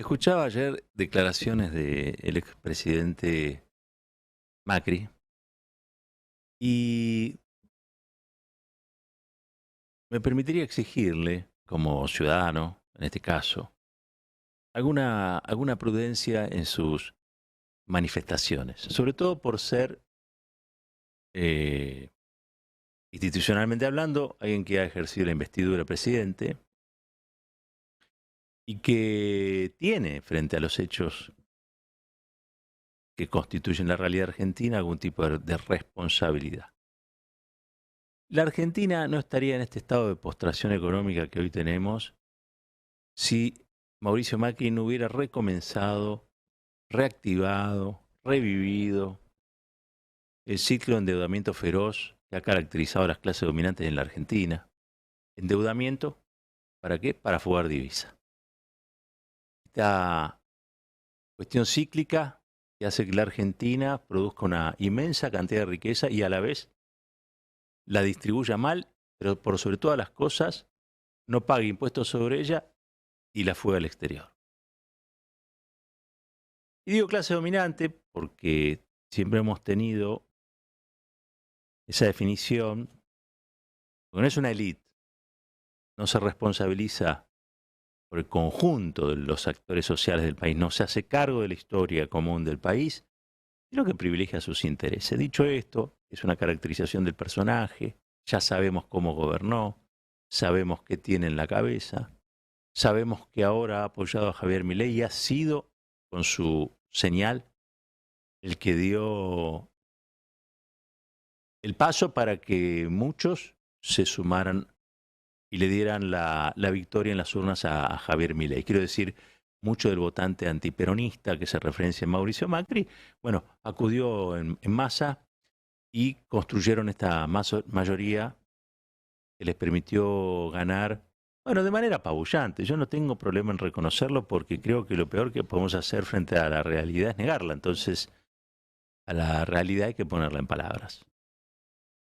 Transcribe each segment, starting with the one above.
Escuchaba ayer declaraciones del expresidente Macri y me permitiría exigirle, como ciudadano, en este caso, alguna prudencia en sus manifestaciones, sobre todo por ser, eh, institucionalmente hablando, alguien que ha ejercido la investidura de presidente y que tiene, frente a los hechos que constituyen la realidad argentina, algún tipo de responsabilidad. La Argentina no estaría en este estado de postración económica que hoy tenemos si Mauricio Macri no hubiera recomenzado, reactivado, revivido el ciclo de endeudamiento feroz que ha caracterizado a las clases dominantes en la Argentina. Endeudamiento, ¿para qué? Para fugar divisa. Esta cuestión cíclica que hace que la Argentina produzca una inmensa cantidad de riqueza y a la vez la distribuya mal, pero por sobre todas las cosas no pague impuestos sobre ella y la fuga al exterior. Y digo clase dominante porque siempre hemos tenido esa definición, porque no es una élite, no se responsabiliza por el conjunto de los actores sociales del país, no se hace cargo de la historia común del país, sino que privilegia sus intereses. Dicho esto, es una caracterización del personaje, ya sabemos cómo gobernó, sabemos qué tiene en la cabeza, sabemos que ahora ha apoyado a Javier Milei y ha sido, con su señal, el que dio el paso para que muchos se sumaran y le dieran la victoria en las urnas a Javier Milei. Quiero decir, mucho del votante antiperonista que se referencia en Mauricio Macri, bueno, acudió en masa y construyeron esta mayoría que les permitió ganar, bueno, de manera apabullante. Yo no tengo problema en reconocerlo porque creo que lo peor que podemos hacer frente a la realidad es negarla. Entonces, a la realidad hay que ponerla en palabras.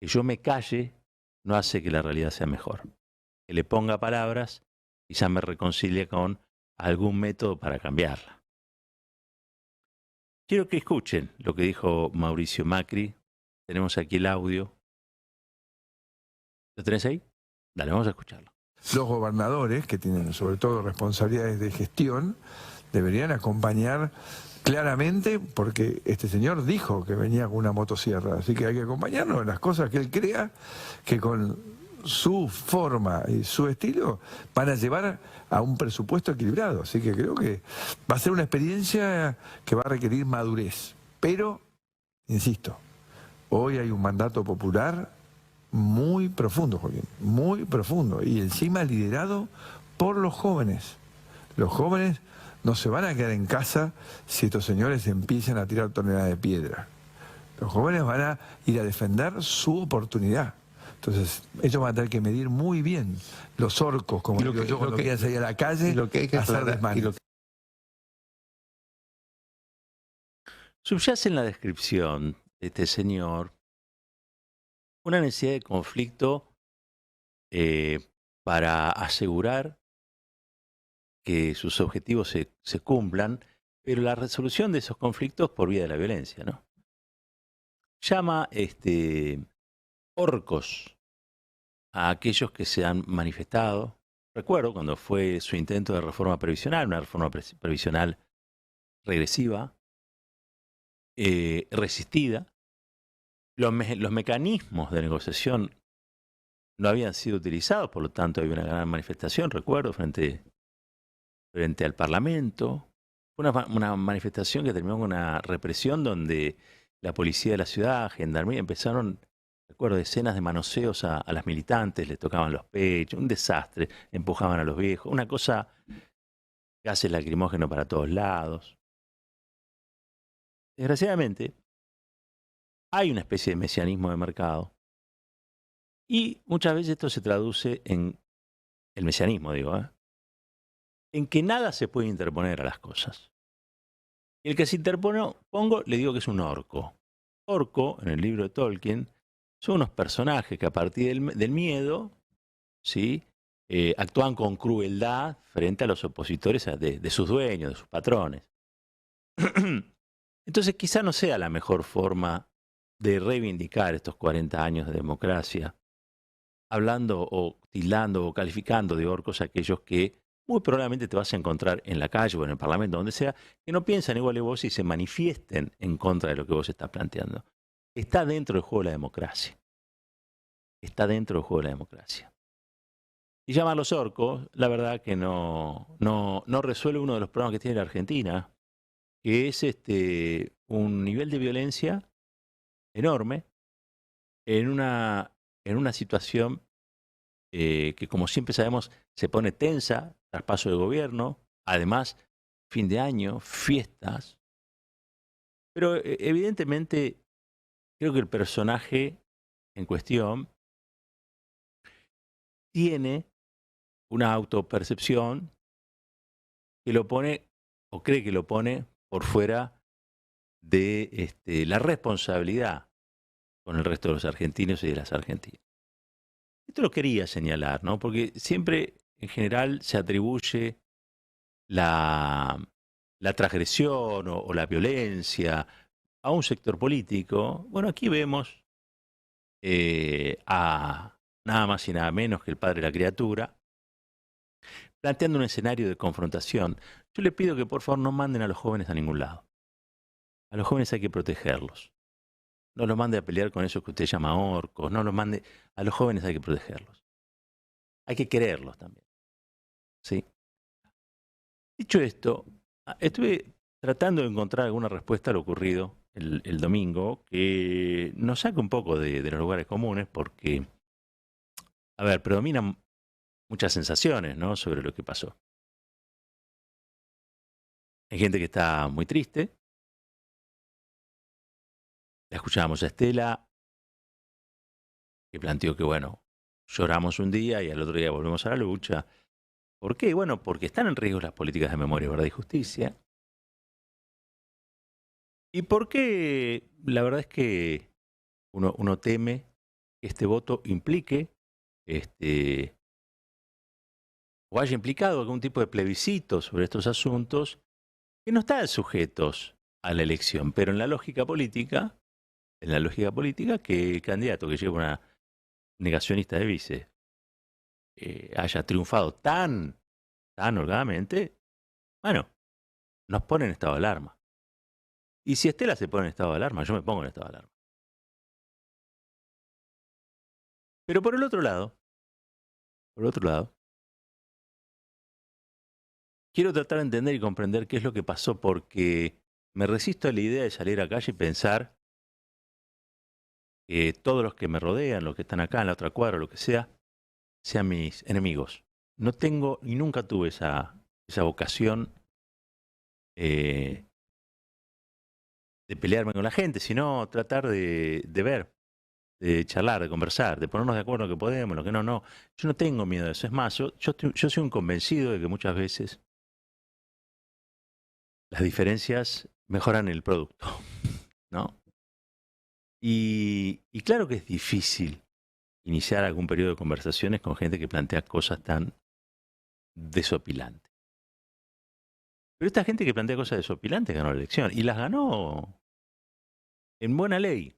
Que yo me calle no hace que la realidad sea mejor. Que le ponga palabras quizá me reconcilie con algún método para cambiarla. Quiero que escuchen lo que dijo Mauricio Macri. Tenemos aquí el audio. ¿Lo tenés ahí? Dale, vamos a escucharlo. Los gobernadores, que tienen sobre todo responsabilidades de gestión, deberían acompañar claramente, porque este señor dijo que venía con una motosierra, así que hay que acompañarlo en las cosas que él crea que con su forma y su estilo van a llevar a un presupuesto equilibrado. Así que creo que va a ser una experiencia que va a requerir madurez. Pero, insisto, hoy hay un mandato popular muy profundo, Joaquín, muy profundo, y encima liderado por los jóvenes. Los jóvenes no se van a quedar en casa si estos señores empiezan a tirar toneladas de piedra. Los jóvenes van a ir a defender su oportunidad. Entonces, ellos van a tener que medir muy bien los orcos, como digo yo, cuando quieran salir a la calle, lo que hay que hacer aclarar, desmanes. Subyace en la descripción de este señor una necesidad de conflicto eh, para asegurar que sus objetivos se cumplan, pero la resolución de esos conflictos por vía de la violencia, ¿no? Llama orcos a aquellos que se han manifestado. Recuerdo cuando fue su intento de reforma previsional, una reforma previsional regresiva, resistida. Los mecanismos de negociación no habían sido utilizados, por lo tanto había una gran manifestación, recuerdo, frente al Parlamento. Fue una manifestación que terminó con una represión donde la policía de la ciudad, gendarmería, empezaron, recuerdo, escenas de manoseos a las militantes, les tocaban los pechos, un desastre, empujaban a los viejos, una cosa, gases lacrimógenos para todos lados. Desgraciadamente, hay una especie de mesianismo de mercado y muchas veces esto se traduce en el mesianismo, digo, en que nada se puede interponer a las cosas. Y el que se pongo, le digo que es un orco. Orco, en el libro de Tolkien, son unos personajes que a partir del miedo, ¿sí?, actúan con crueldad frente a los opositores de sus dueños, de sus patrones. Entonces quizá no sea la mejor forma de reivindicar estos 40 años de democracia, hablando o tildando o calificando de orcos a aquellos que muy probablemente te vas a encontrar en la calle o en el Parlamento, donde sea, que no piensan igual que vos y se manifiesten en contra de lo que vos estás planteando. Está dentro del juego de la democracia. Está dentro del juego de la democracia. Y llamarlos orcos, la verdad que no resuelve uno de los problemas que tiene la Argentina, que es un nivel de violencia enorme en una situación que, como siempre sabemos, se pone tensa tras paso del gobierno, además, fin de año, fiestas. Pero evidentemente creo que el personaje en cuestión tiene una autopercepción que lo pone, o cree que lo pone, por fuera de la responsabilidad con el resto de los argentinos y de las argentinas. Esto lo quería señalar, ¿no? Porque siempre, en general, se atribuye la transgresión o la violencia a un sector político. Bueno, aquí vemos a nada más y nada menos que el padre de la criatura, planteando un escenario de confrontación. Yo le pido que por favor no manden a los jóvenes a ningún lado. A los jóvenes hay que protegerlos. No los mande a pelear con esos que usted llama orcos, no los mande. A los jóvenes hay que protegerlos. Hay que quererlos también. ¿Sí? Dicho esto, estuve tratando de encontrar alguna respuesta a lo ocurrido el domingo que nos saca un poco de los lugares comunes porque, a ver, predominan muchas sensaciones, ¿no?, sobre lo que pasó. Hay gente que está muy triste. La escuchábamos a Estela, que planteó que, bueno, lloramos un día y al otro día volvemos a la lucha. ¿Por qué? Bueno, porque están en riesgo las políticas de memoria, verdad y justicia. ¿Y por qué? La verdad es que uno teme que este voto implique o haya implicado algún tipo de plebiscito sobre estos asuntos que no están sujetos a la elección, pero en la lógica política, que el candidato que lleva una negacionista de vice haya triunfado tan holgadamente, bueno, nos pone en estado de alarma. Y si Estela se pone en estado de alarma, yo me pongo en estado de alarma. Pero por el otro lado, quiero tratar de entender y comprender qué es lo que pasó, porque me resisto a la idea de salir a la calle y pensar que todos los que me rodean, los que están acá en la otra cuadra, lo que sea, sean mis enemigos. No tengo y nunca tuve esa vocación de pelearme con la gente, sino tratar de ver, de charlar, de conversar, de ponernos de acuerdo en lo que podemos, en lo que no, no. Yo no tengo miedo de eso. Es más, yo soy un convencido de que muchas veces las diferencias mejoran el producto, ¿no? Y claro que es difícil iniciar algún periodo de conversaciones con gente que plantea cosas tan desopilantes. Pero esta gente que plantea cosas desopilantes ganó la elección y las ganó en buena ley.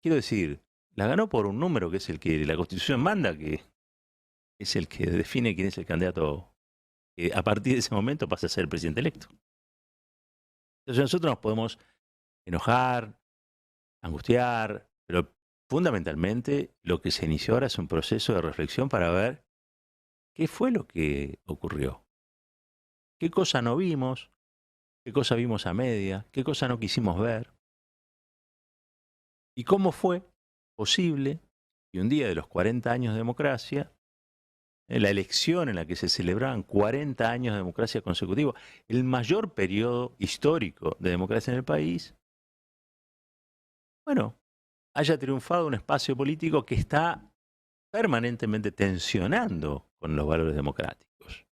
Quiero decir, las ganó por un número que es el que la Constitución manda, que es el que define quién es el candidato que a partir de ese momento pasa a ser el presidente electo. Entonces nosotros nos podemos enojar, angustiar, pero fundamentalmente lo que se inició ahora es un proceso de reflexión para ver qué fue lo que ocurrió. ¿Qué cosa no vimos? ¿Qué cosa vimos a media? ¿Qué cosa no quisimos ver? ¿Y cómo fue posible que un día de los 40 años de democracia, en la elección en la que se celebraban 40 años de democracia consecutiva, el mayor periodo histórico de democracia en el país, bueno, haya triunfado un espacio político que está permanentemente tensionando con los valores democráticos?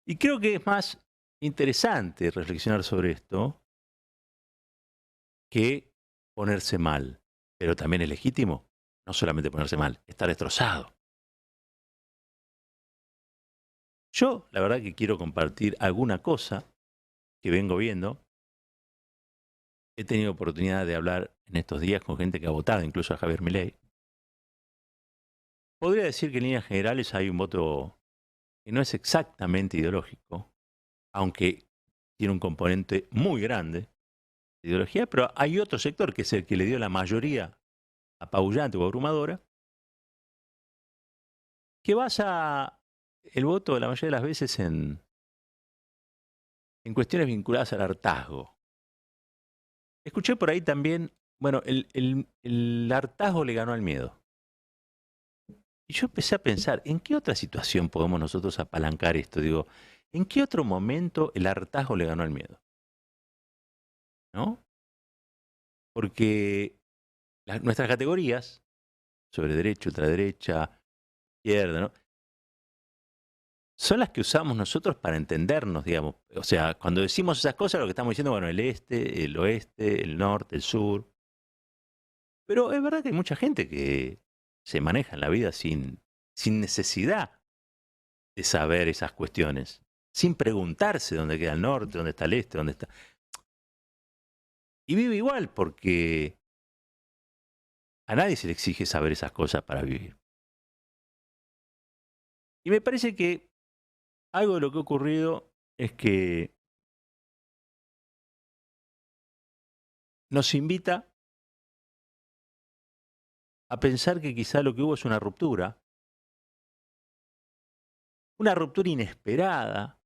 Y creo que es más interesante reflexionar sobre esto que ponerse mal. Pero también es legítimo no solamente ponerse mal, estar destrozado. Yo, la verdad que quiero compartir alguna cosa que vengo viendo. He tenido oportunidad de hablar en estos días con gente que ha votado, incluso a Javier Milei. Podría decir que en líneas generales hay un voto que no es exactamente ideológico, aunque tiene un componente muy grande de ideología, pero hay otro sector que es el que le dio la mayoría apabullante o abrumadora, que basa el voto la mayoría de las veces en cuestiones vinculadas al hartazgo. Escuché por ahí también, bueno, el hartazgo le ganó al miedo. Y yo empecé a pensar, ¿en qué otra situación podemos nosotros apalancar esto? Digo, ¿en qué otro momento el hartazgo le ganó al miedo? ¿No? Porque nuestras categorías, sobre derecha, ultraderecha, izquierda, ¿no?, son las que usamos nosotros para entendernos, digamos. O sea, cuando decimos esas cosas, lo que estamos diciendo, bueno, el este, el oeste, el norte, el sur. Pero es verdad que hay mucha gente que se maneja en la vida sin necesidad de saber esas cuestiones, sin preguntarse dónde queda el norte, dónde está el este, dónde está. Y vive igual porque a nadie se le exige saber esas cosas para vivir. Y me parece que algo de lo que ha ocurrido es que nos invita a pensar que quizá lo que hubo es una ruptura inesperada,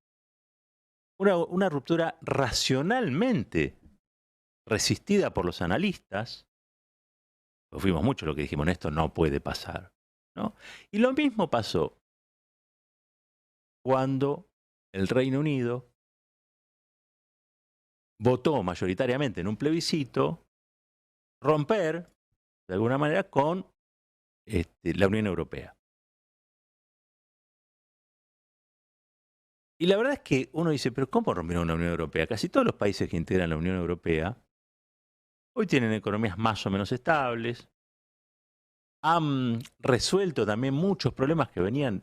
una ruptura racionalmente resistida por los analistas. Pues fuimos muchos los que dijimos, esto no puede pasar, ¿no? Y lo mismo pasó cuando el Reino Unido votó mayoritariamente en un plebiscito romper, de alguna manera, con la Unión Europea. Y la verdad es que uno dice, pero ¿cómo rompieron la Unión Europea? Casi todos los países que integran la Unión Europea hoy tienen economías más o menos estables, han resuelto también muchos problemas que venían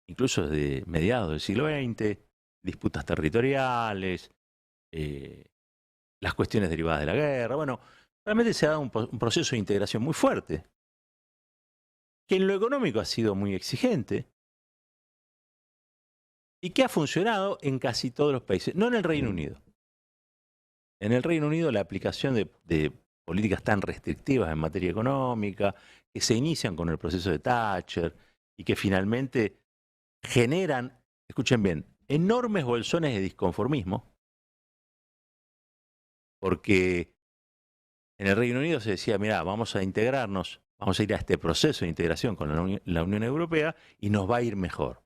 incluso desde mediados del siglo XX, disputas territoriales, las cuestiones derivadas de la guerra. Bueno, realmente se ha dado un proceso de integración muy fuerte, que en lo económico ha sido muy exigente y que ha funcionado en casi todos los países, no en el Reino Unido. En el Reino Unido la aplicación de políticas tan restrictivas en materia económica, que se inician con el proceso de Thatcher y que finalmente generan, escuchen bien, enormes bolsones de disconformismo, porque en el Reino Unido se decía, mira, vamos a integrarnos, vamos a ir a este proceso de integración con la Unión Europea y nos va a ir mejor.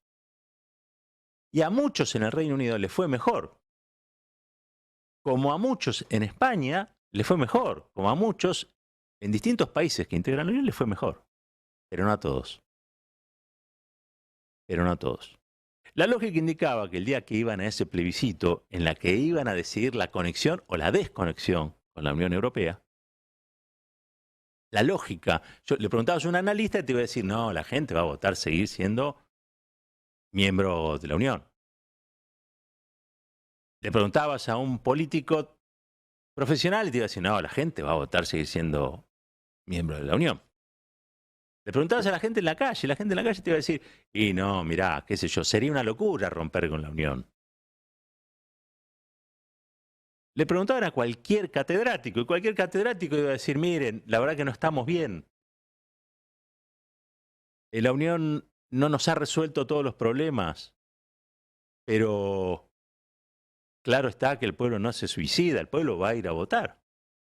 Y a muchos en el Reino Unido les fue mejor, como a muchos en España les fue mejor, como a muchos en distintos países que integran la Unión les fue mejor, pero no a todos. Pero no a todos. La lógica indicaba que el día que iban a ese plebiscito, en la que iban a decidir la conexión o la desconexión con la Unión Europea, la lógica, yo le preguntabas a un analista y te iba a decir, no, la gente va a votar seguir siendo miembro de la Unión. Le preguntabas a un político profesional y te iba a decir, no, la gente va a votar seguir siendo miembro de la Unión. Le preguntabas a la gente en la calle te iba a decir, y no, mirá, qué sé yo, sería una locura romper con la Unión. Le preguntaban a cualquier catedrático, y cualquier catedrático iba a decir, miren, la verdad que no estamos bien. La Unión no nos ha resuelto todos los problemas, pero claro está que el pueblo no se suicida, el pueblo va a ir a votar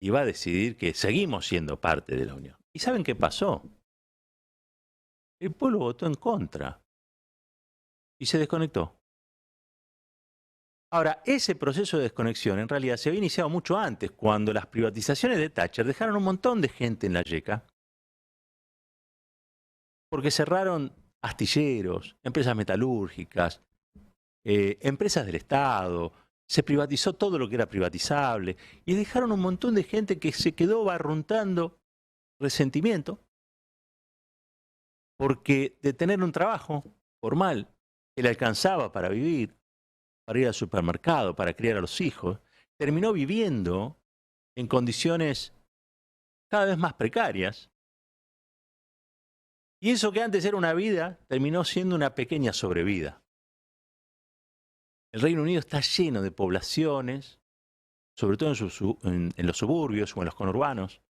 y va a decidir que seguimos siendo parte de la Unión. ¿Y saben qué pasó? El pueblo votó en contra y se desconectó. Ahora, ese proceso de desconexión en realidad se había iniciado mucho antes, cuando las privatizaciones de Thatcher dejaron un montón de gente en la yeca, porque cerraron astilleros, empresas metalúrgicas, empresas del Estado, se privatizó todo lo que era privatizable y dejaron un montón de gente que se quedó barruntando resentimiento porque de tener un trabajo formal que le alcanzaba para vivir, para ir al supermercado, para criar a los hijos, terminó viviendo en condiciones cada vez más precarias. Y eso que antes era una vida, terminó siendo una pequeña sobrevida. El Reino Unido está lleno de poblaciones, sobre todo en los suburbios o en los conurbanos,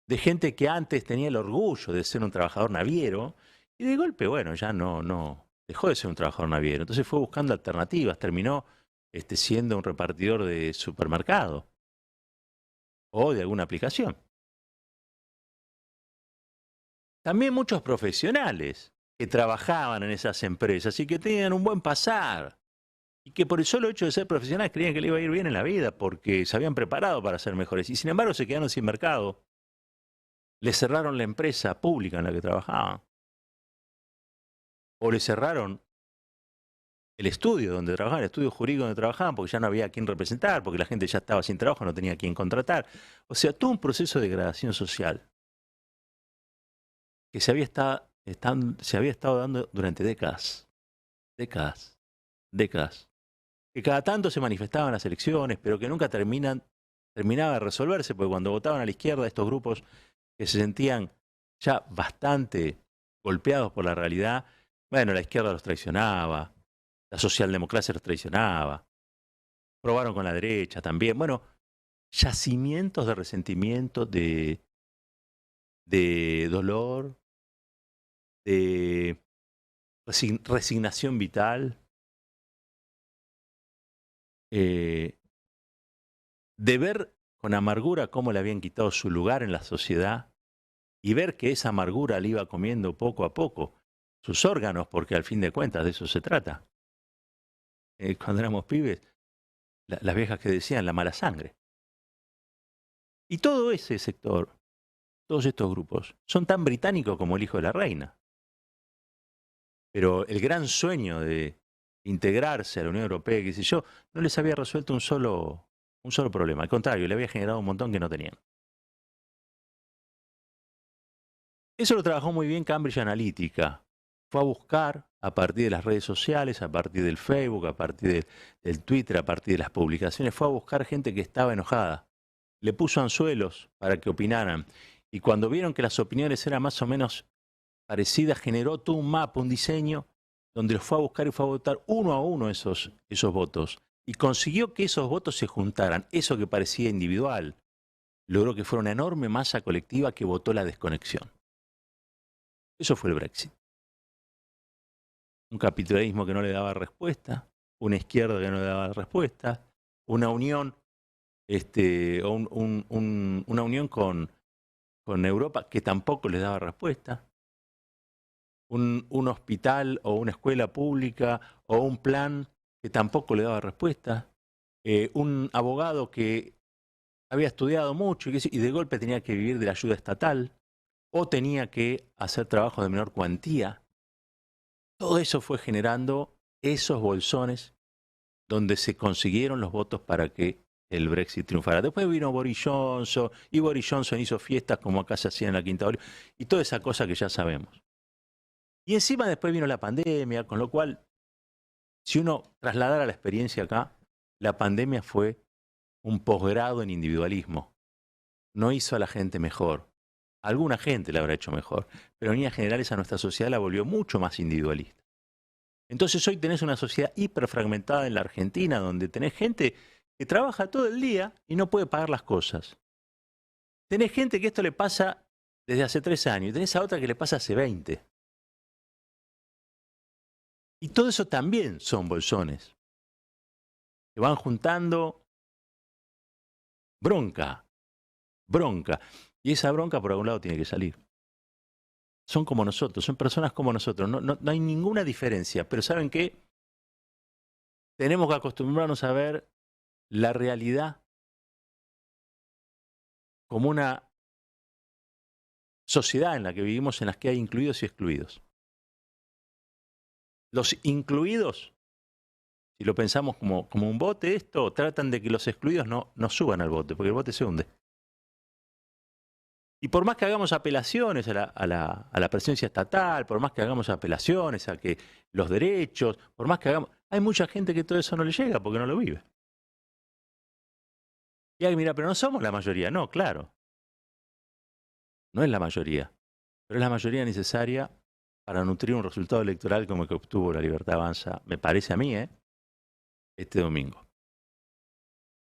de gente que antes tenía el orgullo de ser un trabajador naviero, y de golpe, bueno, ya no dejó de ser un trabajador naviero. Entonces fue buscando alternativas, terminó siendo un repartidor de supermercado o de alguna aplicación. También muchos profesionales que trabajaban en esas empresas y que tenían un buen pasar, y que por el solo hecho de ser profesionales creían que le iba a ir bien en la vida porque se habían preparado para ser mejores, y sin embargo se quedaron sin mercado. Les cerraron la empresa pública en la que trabajaban, o les cerraron el estudio donde trabajaban, el estudio jurídico donde trabajaban, porque ya no había a quien representar, porque la gente ya estaba sin trabajo, no tenía a quien contratar. O sea, todo un proceso de degradación social que se había estado dando durante décadas, que cada tanto se manifestaban en las elecciones, pero que nunca terminaba de resolverse, porque cuando votaban a la izquierda, estos grupos que se sentían ya bastante golpeados por la realidad, bueno, la izquierda los traicionaba, la socialdemocracia los traicionaba, probaron con la derecha también. Bueno, yacimientos de resentimiento, de dolor, de resignación vital, de ver con amargura cómo le habían quitado su lugar en la sociedad y ver que esa amargura le iba comiendo poco a poco sus órganos, porque al fin de cuentas de eso se trata. Cuando éramos pibes, las viejas que decían la mala sangre. Y todo ese sector, todos estos grupos, son tan británicos como el hijo de la reina. Pero el gran sueño de integrarse a la Unión Europea, qué sé yo, no les había resuelto un solo problema. Al contrario, le había generado un montón que no tenían. Eso lo trabajó muy bien Cambridge Analytica. Fue a buscar, a partir de las redes sociales, a partir del Facebook, a partir del Twitter, a partir de las publicaciones, fue a buscar gente que estaba enojada. Le puso anzuelos para que opinaran. Y cuando vieron que las opiniones eran más o menos parecidas, generó todo un mapa, un diseño, donde los fue a buscar y fue a votar uno a uno esos votos. Y consiguió que esos votos se juntaran. Eso que parecía individual, logró que fuera una enorme masa colectiva que votó la desconexión. Eso fue el Brexit. Un capitalismo que no le daba respuesta, una izquierda que no le daba respuesta, una unión, una unión con Europa que tampoco les daba respuesta, un hospital o una escuela pública o un plan que tampoco le daba respuesta, un abogado que había estudiado mucho y de golpe tenía que vivir de la ayuda estatal o tenía que hacer trabajo de menor cuantía. Todo eso fue generando esos bolsones donde se consiguieron los votos para que el Brexit triunfara. Después vino Boris Johnson, y Boris Johnson hizo fiestas como acá se hacía en la Quinta Olivia, y toda esa cosa que ya sabemos. Y encima después vino la pandemia, con lo cual, si uno trasladara la experiencia acá, la pandemia fue un posgrado en individualismo. No hizo a la gente mejor. Alguna gente la habrá hecho mejor, pero en líneas generales a nuestra sociedad la volvió mucho más individualista. Entonces hoy tenés una sociedad hiperfragmentada en la Argentina, donde tenés gente que trabaja todo el día y no puede pagar las cosas. Tenés gente que esto le pasa desde hace 3 años, y tenés a otra que le pasa hace 20. Y todo eso también son bolsones que van juntando bronca. Y esa bronca por algún lado tiene que salir. Son como nosotros, son personas como nosotros. No hay ninguna diferencia. Pero ¿saben qué? Tenemos que acostumbrarnos a ver la realidad como una sociedad en la que vivimos, en la que hay incluidos y excluidos. Los incluidos, si lo pensamos como un bote, tratan de que los excluidos no suban al bote, porque el bote se hunde. Y por más que hagamos apelaciones a la presencia estatal, por más que hagamos apelaciones a que los derechos, por más que hagamos... Hay mucha gente que todo eso no le llega porque no lo vive. Y hay, mira, pero no somos la mayoría. No, claro. No es la mayoría. Pero es la mayoría necesaria para nutrir un resultado electoral como el que obtuvo la Libertad Avanza, me parece a mí, este domingo.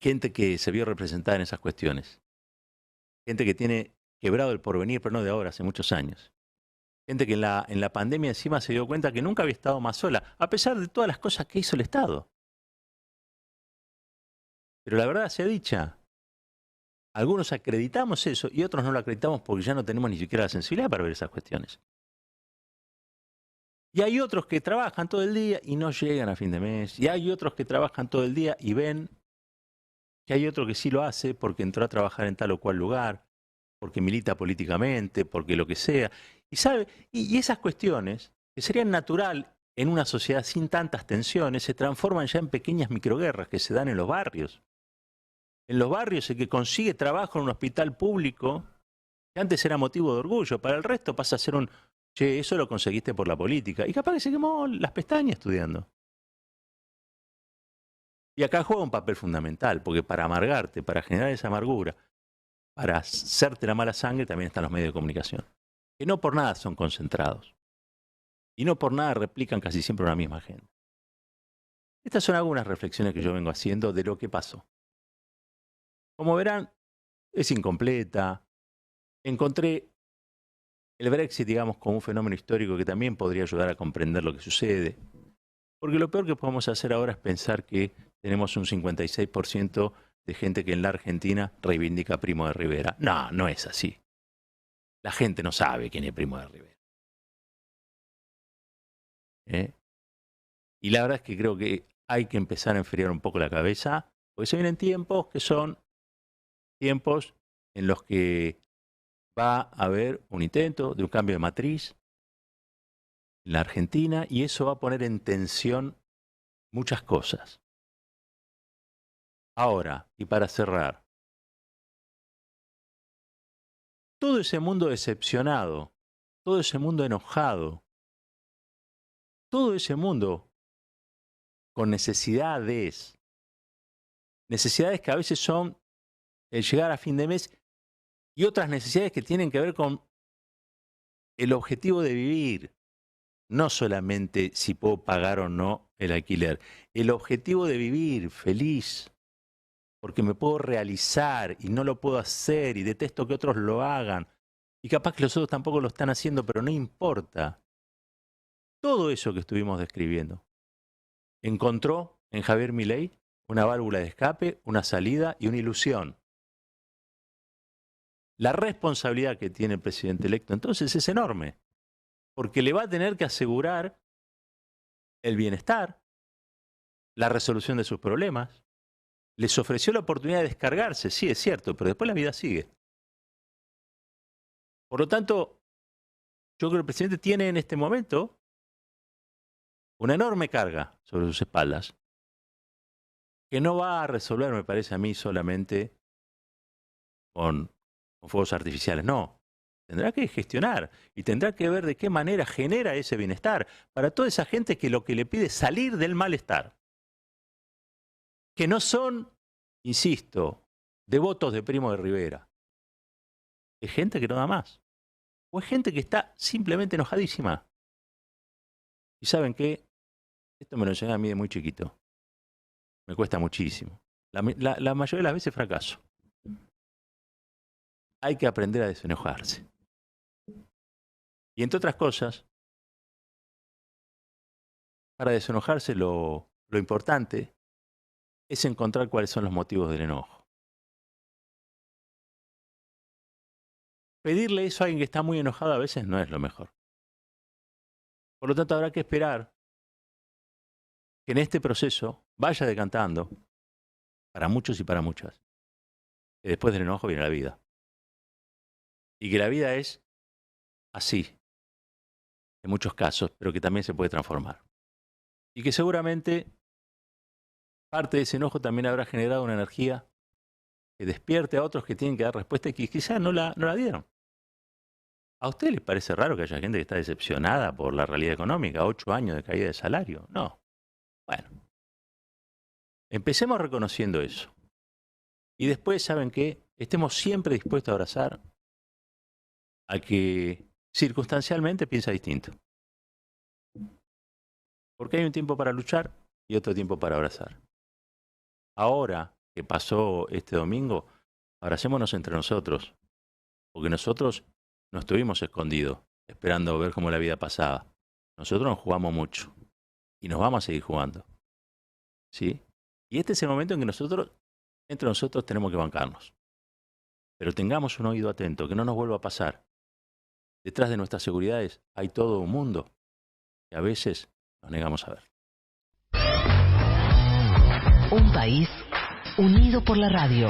Gente que se vio representada en esas cuestiones. Gente que tiene quebrado el porvenir, pero no de ahora, hace muchos años. Gente que en la pandemia encima se dio cuenta que nunca había estado más sola, a pesar de todas las cosas que hizo el Estado. Pero la verdad sea dicha, algunos acreditamos eso y otros no lo acreditamos porque ya no tenemos ni siquiera la sensibilidad para ver esas cuestiones. Y hay otros que trabajan todo el día y no llegan a fin de mes. Y hay otros que trabajan todo el día y ven que hay otro que sí lo hace porque entró a trabajar en tal o cual lugar, porque milita políticamente, porque lo que sea. Y sabe, y esas cuestiones, que serían natural en una sociedad sin tantas tensiones, se transforman ya en pequeñas microguerras que se dan en los barrios. En los barrios el que consigue trabajo en un hospital público, que antes era motivo de orgullo, para el resto pasa a ser un, che, eso lo conseguiste por la política. Y capaz que se quemó las pestañas estudiando. Y acá juega un papel fundamental, porque para amargarte, para generar esa amargura, para hacerte la mala sangre, también están los medios de comunicación, que no por nada son concentrados. Y no por nada replican casi siempre una misma gente. Estas son algunas reflexiones que yo vengo haciendo de lo que pasó. Como verán, es incompleta. Encontré el Brexit, digamos, como un fenómeno histórico que también podría ayudar a comprender lo que sucede. Porque lo peor que podemos hacer ahora es pensar que tenemos un 56% de gente que en la Argentina reivindica a Primo de Rivera. No, no es así. La gente no sabe quién es Primo de Rivera. Y la verdad es que creo que hay que empezar a enfriar un poco la cabeza, porque se vienen tiempos que son tiempos en los que va a haber un intento de un cambio de matriz en la Argentina y eso va a poner en tensión muchas cosas. Ahora, y para cerrar, todo ese mundo decepcionado, todo ese mundo enojado, todo ese mundo con necesidades que a veces son el llegar a fin de mes y otras necesidades que tienen que ver con el objetivo de vivir, no solamente si puedo pagar o no el alquiler, el objetivo de vivir feliz, porque me puedo realizar y no lo puedo hacer y detesto que otros lo hagan y capaz que los otros tampoco lo están haciendo, pero no importa. Todo eso que estuvimos describiendo encontró en Javier Milei una válvula de escape, una salida y una ilusión. La responsabilidad que tiene el presidente electo entonces es enorme, porque le va a tener que asegurar el bienestar, la resolución de sus problemas. Les ofreció la oportunidad de descargarse, sí, es cierto, pero después la vida sigue. Por lo tanto, yo creo que el presidente tiene en este momento una enorme carga sobre sus espaldas, que no va a resolver, me parece a mí, solamente con fuegos artificiales, no. Tendrá que gestionar y tendrá que ver de qué manera genera ese bienestar para toda esa gente que lo que le pide es salir del malestar. Que no son, insisto, devotos de Primo de Rivera. Es gente que no da más. O es gente que está simplemente enojadísima. Y ¿saben qué? Esto me lo enseñé a mí de muy chiquito. Me cuesta muchísimo. La mayoría de las veces fracaso. Hay que aprender a desenojarse. Y entre otras cosas, para desenojarse lo importante es encontrar cuáles son los motivos del enojo. Pedirle eso a alguien que está muy enojado a veces no es lo mejor. Por lo tanto, habrá que esperar que en este proceso vaya decantando, para muchos y para muchas, que después del enojo viene la vida. Y que la vida es así, en muchos casos, pero que también se puede transformar. Y que seguramente parte de ese enojo también habrá generado una energía que despierte a otros que tienen que dar respuesta y que quizás no la dieron. ¿A usted les parece raro que haya gente que está decepcionada por la realidad económica? 8 años de caída de salario. No. Bueno, empecemos reconociendo eso. Y después, ¿saben qué? Estemos siempre dispuestos a abrazar al que circunstancialmente piensa distinto. Porque hay un tiempo para luchar y otro tiempo para abrazar. Ahora que pasó este domingo, abracémonos entre nosotros. Porque nosotros no estuvimos escondidos, esperando ver cómo la vida pasaba. Nosotros nos jugamos mucho. Y nos vamos a seguir jugando. ¿Sí? Y este es el momento en que nosotros, entre nosotros, tenemos que bancarnos. Pero tengamos un oído atento, que no nos vuelva a pasar. Detrás de nuestras seguridades hay todo un mundo que a veces nos negamos a ver. Un país unido por la radio.